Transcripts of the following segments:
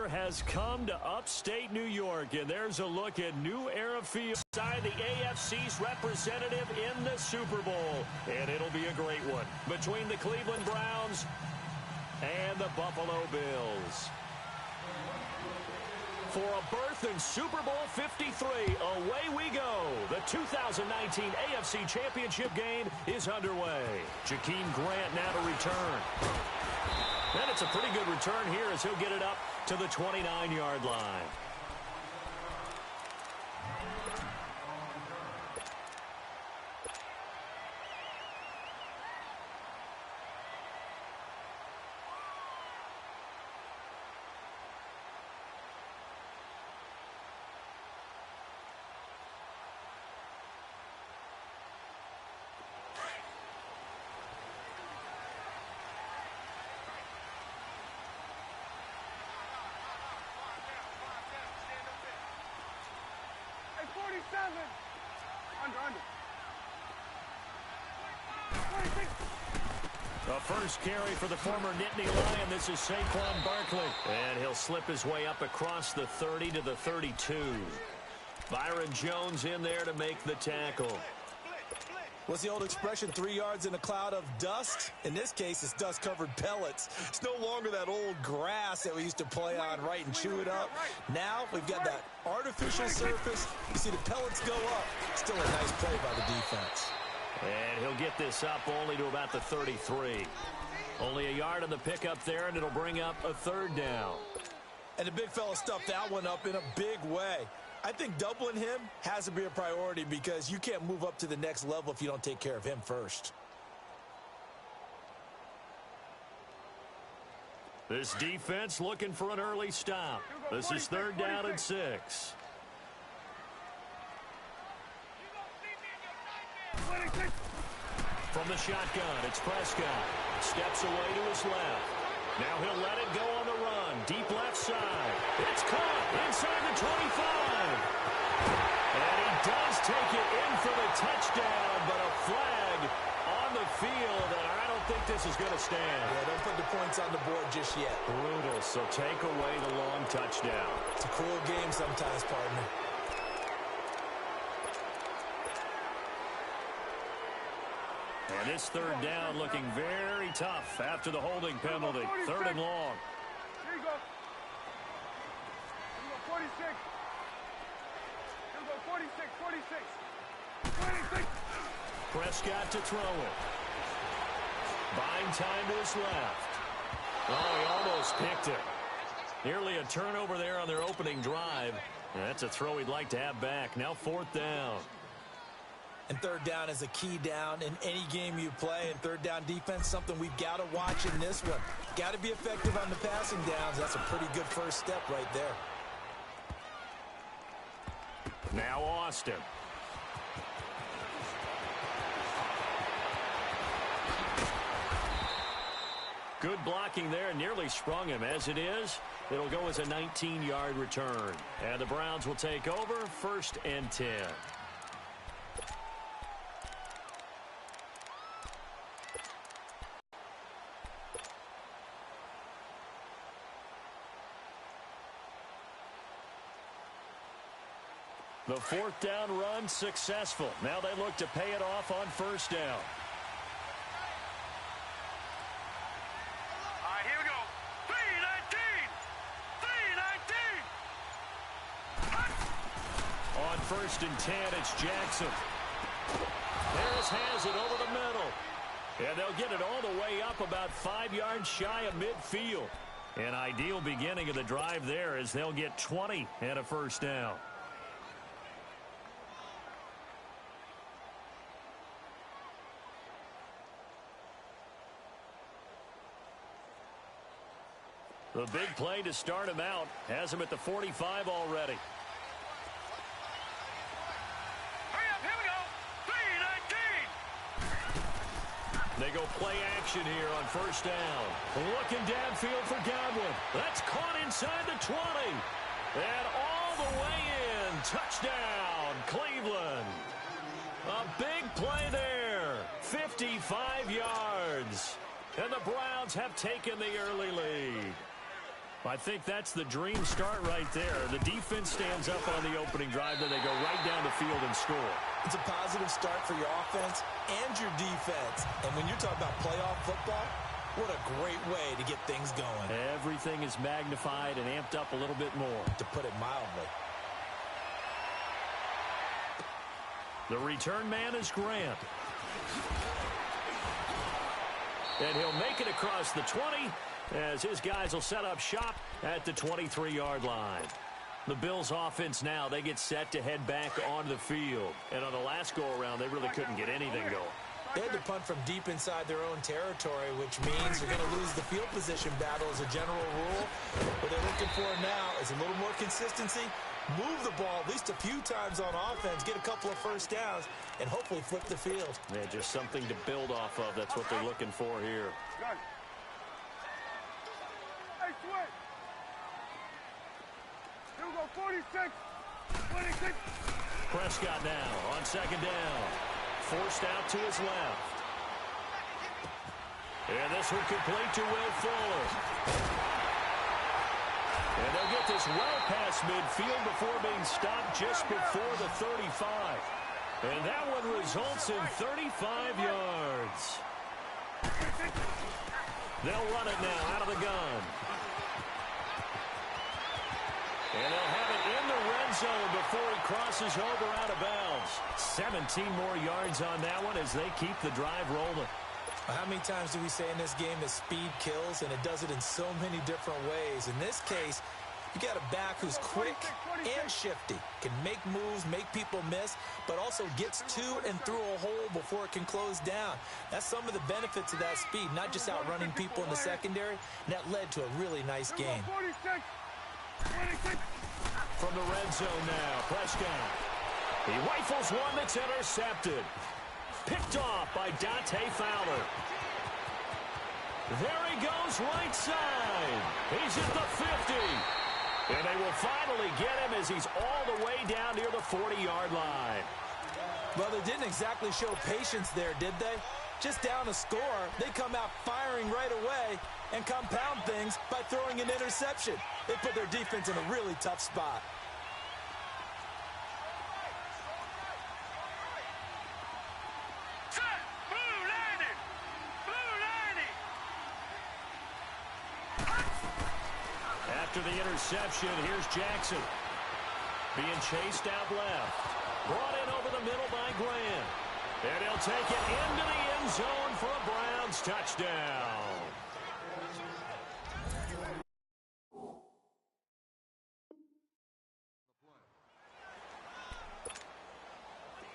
weather has come to upstate New York, and there's a look at New Era Field, side the AFC's representative in the Super Bowl. And it'll be a great one between the Cleveland Browns and the Buffalo Bills. For a berth in Super Bowl 53, away we go. The 2019 AFC Championship game is underway. Jakeem Grant now to return. And it's a pretty good return here as he'll get it up to the 29-yard line. The first carry for the former Nittany Lion. This is Saquon Barkley. And he'll slip his way up across the 30 to the 32. Byron Jones in there to make the tackle. What's the old expression, 3 yards in a cloud of dust? In this case, it's dust-covered pellets. It's no longer that old grass that we used to play on, right, and chew it up. Now we've got that artificial surface. You see the pellets go up. Still a nice play by the defense. And he'll get this up only to about the 33. Only a yard on the pickup there, and it'll bring up a third down. And the big fella stuffed that one up in a big way. I think doubling him has to be a priority because you can't move up to the next level if you don't take care of him first. This defense looking for an early stop. This is third down and 6. From the shotgun, it's Prescott. Steps away to his left. Now he'll let it go on the run. Deep left side. It's caught inside the 25. And he does take it in for the touchdown, but a flag on the field, and I don't think this is going to stand. Yeah, don't put the points on the board just yet. Brutal, so take away the long touchdown. It's a cruel game sometimes, partner. And this third down looking very tough after the holding penalty. Third and long. Here you go. Here you go, 46. Here you go, 46, 46. 46. Prescott to throw it. Buying time to his left. Oh, he almost picked it. Nearly a turnover there on their opening drive. That's a throw he'd like to have back. Now fourth down. And third down is a key down in any game you play. And third down defense, something we've got to watch in this one. Got to be effective on the passing downs. That's a pretty good first step right there. Now Austin. Good blocking there. Nearly sprung him. As it is, it'll go as a 19-yard return. And the Browns will take over, 1st and 10. The fourth down run successful. Now they look to pay it off on first down. All right, here we go. 3-19. 3-19. On 1st and 10, it's Jackson. Harris has it over the middle. And they'll get it all the way up about 5 yards shy of midfield. An ideal beginning of the drive there as they'll get 20 and a first down. The big play to start him out has him at the 45 already. Hurry up, here we go. 3-19. They go play action here on first down. Looking downfield for Godwin. That's caught inside the 20. And all the way in. Touchdown, Cleveland. A big play there. 55 yards. And the Browns have taken the early lead. I think that's the dream start right there. The defense stands up on the opening drive, then they go right down the field and score. It's a positive start for your offense and your defense. And when you're talking about playoff football, what a great way to get things going. Everything is magnified and amped up a little bit more, to put it mildly. The return man is Grant. And he'll make it across the 20 as his guys will set up shop at the 23-yard line. The Bills offense now, they get set to head back onto the field. And on the last go-around, they really couldn't get anything going. They had to punt from deep inside their own territory, which means they're going to lose the field position battle as a general rule. What they're looking for now is a little more consistency, move the ball at least a few times on offense, get a couple of first downs, and hopefully flip the field. Yeah, just something to build off of. That's what they're looking for here. Hey, switch. Here we go, 46. 26. Prescott now on second down. Forced out to his left. And this will complete to Will Fuller. And they'll get this well past midfield before being stopped just before the 35. And that one results in 35 yards. They'll run it now out of the gun. And they'll have it in the red zone before he crosses over out of bounds. 17 more yards on that one as they keep the drive rolling. How many times do we say in this game that speed kills, and it does it in so many different ways? In this case, you got a back who's quick and shifty, can make moves, make people miss, but also gets to and through a hole before it can close down. That's some of the benefits of that speed, not just outrunning people in the secondary, and that led to a really nice game. From the red zone now, Prescott. He rifles one that's intercepted. Picked off by Dante Fowler. There he goes right side. He's at the 50. And they will finally get him as he's all the way down near the 40-yard line. Well, they didn't exactly show patience there, did they? Just down a score, they come out firing right away and compound things by throwing an interception. They put their defense in a really tough spot. After the interception, here's Jackson. Being chased out left. Brought in over the middle by Grant. And he'll take it into the end zone for a Browns touchdown.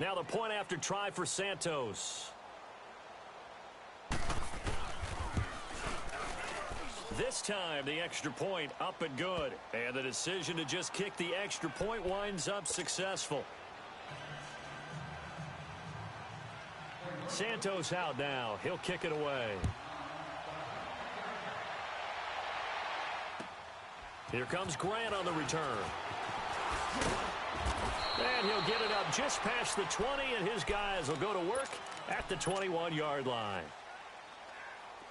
Now the point after try for Santos. This time, the extra point up and good. And the decision to just kick the extra point winds up successful. Santos out now. He'll kick it away. Here comes Grant on the return. And he'll get it up just past the 20, and his guys will go to work at the 21-yard line.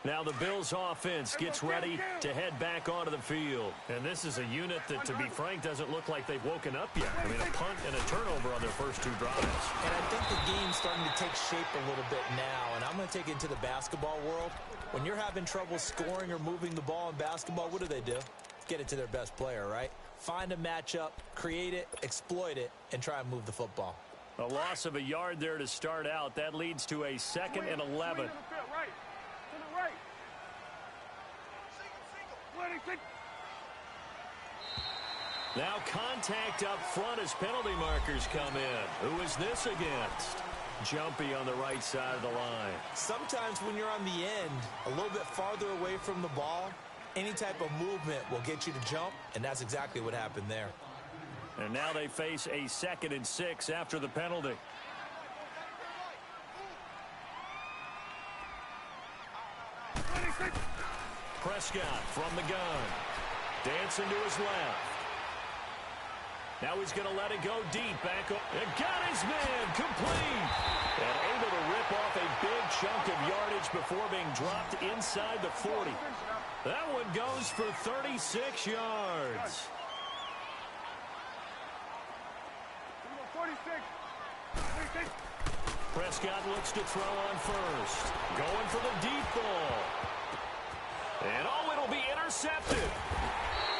Now the Bills offense gets ready to head back onto the field. And this is a unit that, to be frank, doesn't look like they've woken up yet. I mean, a punt and a turnover on their first two drives. And I think the game's starting to take shape a little bit now. And I'm going to take it into the basketball world. When you're having trouble scoring or moving the ball in basketball, what do? Get it to their best player, right? Find a matchup, create it, exploit it, and try and move the football. A loss of a yard there to start out. That leads to a 2nd and 11. Now contact up front as penalty markers come in. Who is this against? Jumpy on the right side of the line. Sometimes when you're on the end, a little bit farther away from the ball, any type of movement will get you to jump, and that's exactly what happened there. And now they face a 2nd and 6 after the penalty. Prescott from the gun. Dancing to his left. Now he's going to let it go deep. Back up. And got his man complete. And able to rip off a big chunk of yardage before being dropped inside the 40. That one goes for 36 yards. 46. Prescott looks to throw on first. Going for the deep ball. And it'll be intercepted.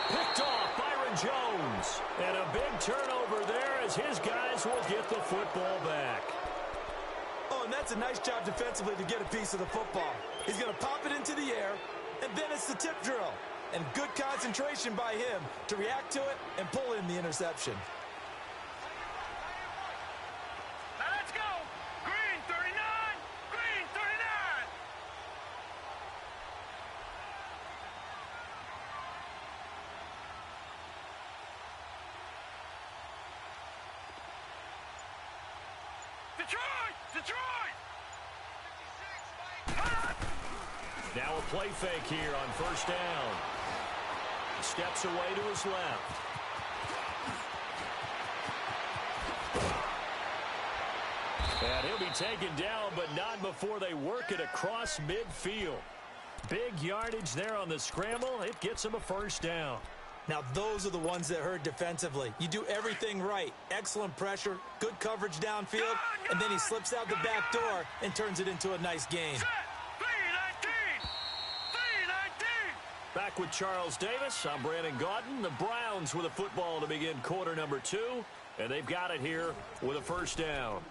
Picked off Byron Jones. And a big turnover there as his guys will get the football back. Oh, and that's a nice job defensively to get a piece of the football. He's going to pop it into the air, and then it's the tip drill. And good concentration by him to react to it and pull in the interception. Now let's go. Green 39. Green 39. Detroit! Now a play fake here on first down. He steps away to his left. And he'll be taken down, but not before they work it across midfield. Big yardage there on the scramble. It gets him a first down. Now, those are the ones that hurt defensively. You do everything right. Excellent pressure, good coverage downfield, and then he slips out the back door and turns it into a nice gain. 319. Back with Charles Davis. I'm Brandon Gaudin. The Browns with a football to begin quarter number 2, and they've got it here with a first down.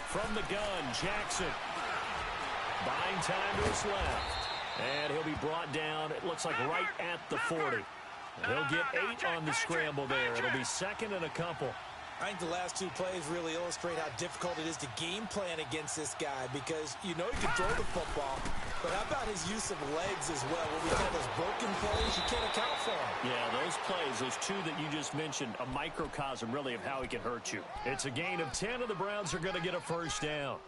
From the gun, Jackson. Buying time to his left. And he'll be brought down, it looks like right at the 40. And he'll get 8 on the scramble there. It'll be second and a couple. I think the last 2 plays really illustrate how difficult it is to game plan against this guy because you know he can throw the football, but how about his use of legs as well? What we call those broken plays, you can't account for them. Yeah, those plays, those 2 that you just mentioned, a microcosm really of how he can hurt you. It's a gain of 10, and the Browns are going to get a first down.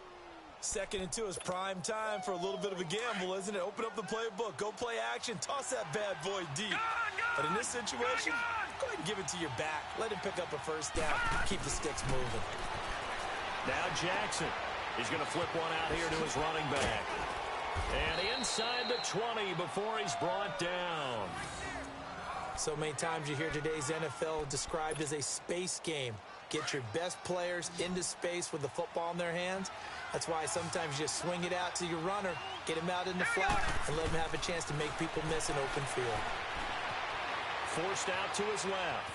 2nd and 2 is prime time for a little bit of a gamble, isn't it? Open up the playbook, go play action, toss that bad boy deep. But in this situation, go ahead and give it to your back. Let him pick up a first down. Keep the sticks moving. Now Jackson is going to flip one out here to his running back. And inside the 20 before he's brought down. So many times you hear today's NFL described as a space game. Get your best players into space with the football in their hands. That's why sometimes you swing it out to your runner, get him out in the flat, and let him have a chance to make people miss an open field. Forced out to his left.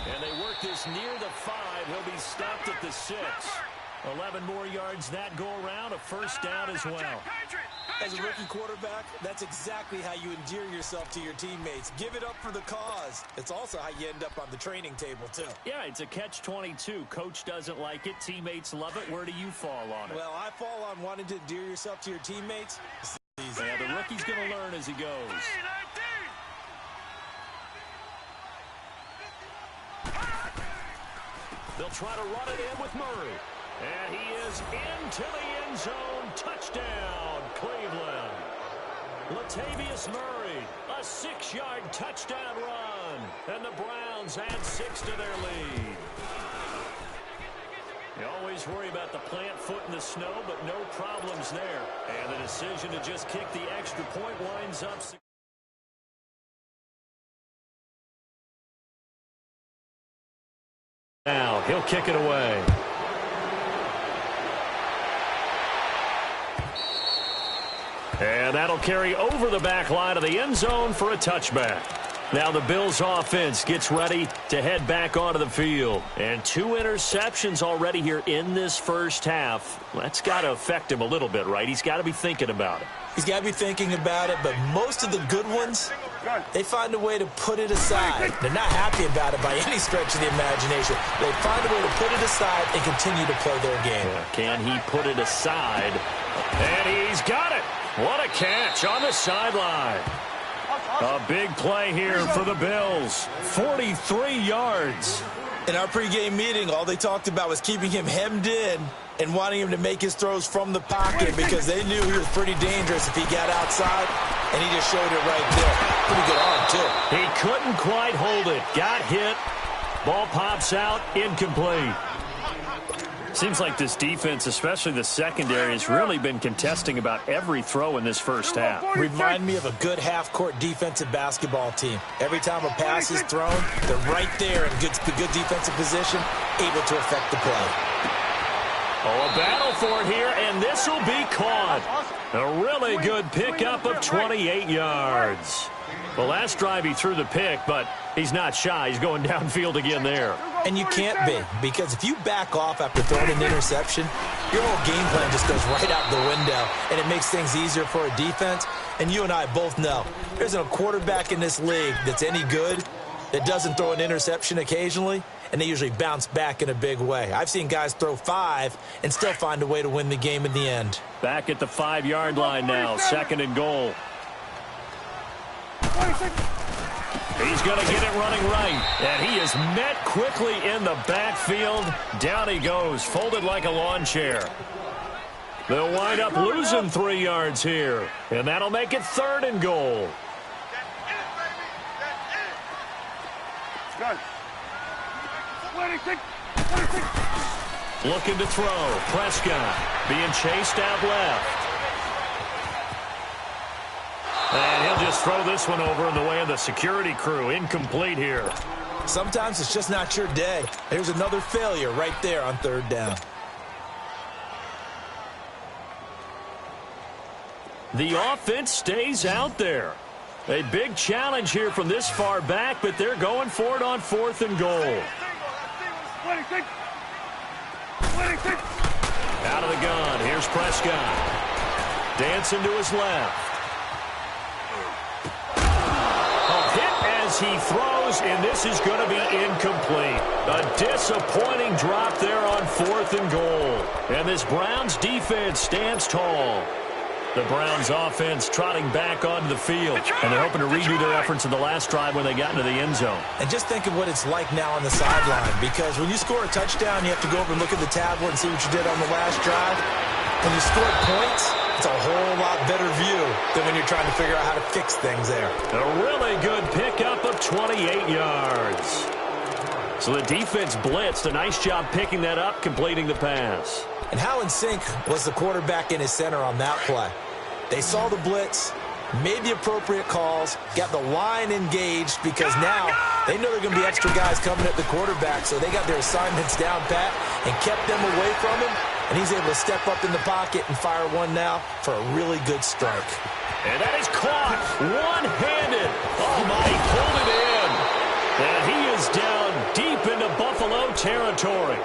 And they work this near the 5. He'll be stopped at the 6. 11 more yards that go around, a first down as well. As a rookie quarterback, that's exactly how you endear yourself to your teammates. Give it up for the cause. It's also how you end up on the training table, too. Yeah, it's a catch-22. Coach doesn't like it. Teammates love it. Where do you fall on it? Well, I fall on wanting to endear yourself to your teammates. Yeah, the rookie's going to learn as he goes. They'll try to run it in with Murray. And he is into the end zone. Touchdown, Cleveland. Latavius Murray, a 6-yard touchdown run. And the Browns add 6 to their lead. You always worry about the plant foot in the snow, but no problems there. And the decision to just kick the extra point winds up. Now he'll kick it away. And that'll carry over the back line of the end zone for a touchback. Now the Bills offense gets ready to head back onto the field. And 2 interceptions already here in this first half. That's got to affect him a little bit, right? He's got to be thinking about it. He's got to be thinking about it, but most of the good ones They find a way to put it aside. They're not happy about it by any stretch of the imagination. They find a way to put it aside and continue to play their game. Can he put it aside? And he's got it. What a catch on the sideline. A big play here for the Bills. 43 yards. In our pregame meeting, all they talked about was keeping him hemmed in and wanting him to make his throws from the pocket because they knew he was pretty dangerous if he got outside, and he just showed it right there. Pretty good arm, too. He couldn't quite hold it. Got hit. Ball pops out. Incomplete. Seems like this defense, especially the secondary, has really been contesting about every throw in this first half. Remind me of a good half-court defensive basketball team. Every time a pass is thrown, they're right there in good defensive position, able to affect the play. Oh, a battle for it here, and this will be caught. A really good pickup of 28 yards. The last drive he threw the pick, but he's not shy. He's going downfield again there. And you can't be, because if you back off after throwing an interception, your whole game plan just goes right out the window, and it makes things easier for a defense. And you and I both know there isn't a quarterback in this league that's any good that doesn't throw an interception occasionally, and they usually bounce back in a big way. I've seen guys throw 5 and still find a way to win the game in the end. Back at the 5-yard line now, 2nd and goal. He's going to get it running right, and he is met quickly in the backfield. Down he goes, folded like a lawn chair. They'll wind up losing 3 yards here, and that'll make it 3rd and goal. Looking to throw. Prescott being chased out left. And he'll just throw this one over in the way of the security crew. Incomplete here. Sometimes it's just not your day. There's another failure right there on 3rd down. The offense stays out there. A big challenge here from this far back, but they're going for it on 4th and goal. Out of the gun. Here's Prescott. Dancing to his left. As he throws, and this is going to be incomplete. A disappointing drop there on 4th and goal. And this Browns defense stands tall. The Browns offense trotting back onto the field, and they're hoping to redo their efforts in the last drive when they got into the end zone. And just think of what it's like now on the sideline, because when you score a touchdown, you have to go over and look at the tablet and see what you did on the last drive. When you score points, it's a whole lot better view than when you're trying to figure out how to fix things there. A really good pickup of 28 yards. So the defense blitzed. A nice job picking that up, completing the pass. And how in sync was the quarterback and his center on that play? They saw the blitz, made the appropriate calls, got the line engaged, because now they know there are going to be extra guys coming at the quarterback, so they got their assignments down pat and kept them away from him, and he's able to step up in the pocket and fire one now for a really good strike. And that is caught one-handed. Oh, my, he pulled it in. And he is down deep into Buffalo territory.